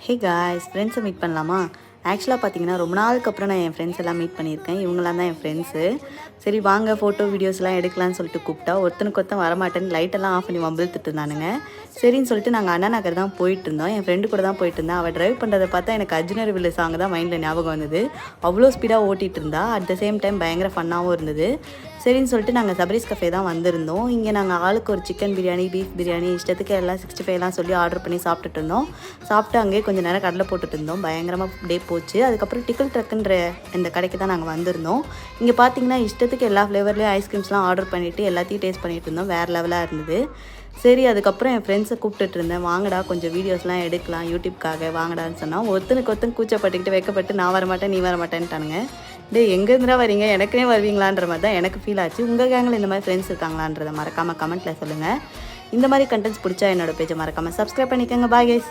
Hey guys, ஃப்ரெண்ட்ஸை meet பண்ணலாமா? ஆக்சுவலாக பார்த்தீங்கன்னா ரொம்ப நாளுக்கு அப்புறம் நான் என் ஃப்ரெண்ட்ஸ் எல்லாம் மீட் பண்ணியிருக்கேன். இவங்களாம் தான் என் ஃப்ரெண்ட்ஸு. சரி வாங்க ஃபோட்டோ வீடியோஸ்லாம் எடுக்கலான்னு சொல்லிட்டு கூப்பிட்டா ஒருத்தனுக்கு ஒருத்தன் வரமாட்டேன்னு லைட்டெல்லாம் ஆஃப் பண்ணி வம்பிழுத்துட்டு இருந்தானுங்க. சரின்னு சொல்லிட்டு நாங்கள் அண்ணா நகர் தான் போயிட்டு இருந்தோம். என் ஃப்ரெண்டு கூட தான் போயிட்டு இருந்தேன். அவள் ட்ரைவ் பண்ணுறதை பார்த்தா எனக்கு அர்ஜுனர் வில்லு சாங் தான் மைண்டில் ஞாபகம் வந்தது. அவ்வளோ ஸ்பீடாக ஓட்டிகிட்டு இருந்தா. அட் த சேம் டைம் பயங்கர ஃபன்னாகவும் இருந்தது. சரின்னு சொல்லிட்டு நாங்கள் சபரிஸ் கஃபே தான் வந்திருந்தோம். இங்கே நாங்கள் ஆளுக்கு ஒரு சிக்கன் பிரியாணி, பீஃப் பிரியாணி, இஷ்டத்துக்கு எல்லாம் 65 சொல்லி ஆர்டர் பண்ணி சாப்பிட்டுட்டு இருந்தோம். சாப்பிட்டு அங்கேயே கொஞ்சம் நேரம் கடலை போட்டுட்டு இருந்தோம். பயங்கரமாக டே போச்சு. அதுக்கப்புறம் டிக்கிள் ட்ரக்குன்ற இந்த கடைக்கு தான் நாங்கள் வந்திருந்தோம். இங்கே பார்த்தீங்கன்னா இஷ்டத்துக்கு எல்லா ஃப்ளேவர்லேயும் ஐஸ்கிரீம்ஸ்லாம் ஆர்டர் பண்ணிவிட்டு எல்லாத்தையும் டேஸ்ட் பண்ணிட்டு இருந்தோம். வேறு லெவலாக இருந்தது. சரி அதுக்கப்புறம் என் ஃப்ரெண்ட்ஸை கூப்பிட்டுட்டு இருந்தேன். வாங்கடா கொஞ்சம் வீடியோஸ்லாம் எடுக்கலாம் யூடியூப்காக வாங்கடான்னு சொன்னால் ஒருத்தனுக்கு ஒருத்தன் கூச்சப்பட்டுக்கிட்டு வைக்கப்பட்டு நான் வரமாட்டேன் நீ வரமாட்டேன்ட்டானுங்க. எங்கேருந்துடா வரீங்க, எனக்குனே வருவீங்களான்ற மாதிரி தான் எனக்கு ஃபீல் ஆச்சு. உங்கள் கேங்கில் இந்த மாதிரி ஃப்ரெண்ட்ஸ் இருக்காங்களான்றதை மறக்காமல் கமெண்ட்டில் சொல்லுங்கள். இந்த மாதிரி கண்டென்ட்ஸ் பிடிச்சா என்னோட பேஜை மறக்காமல் சப்ஸ்கிரைப் பண்ணிக்கோங்க. Bye guys.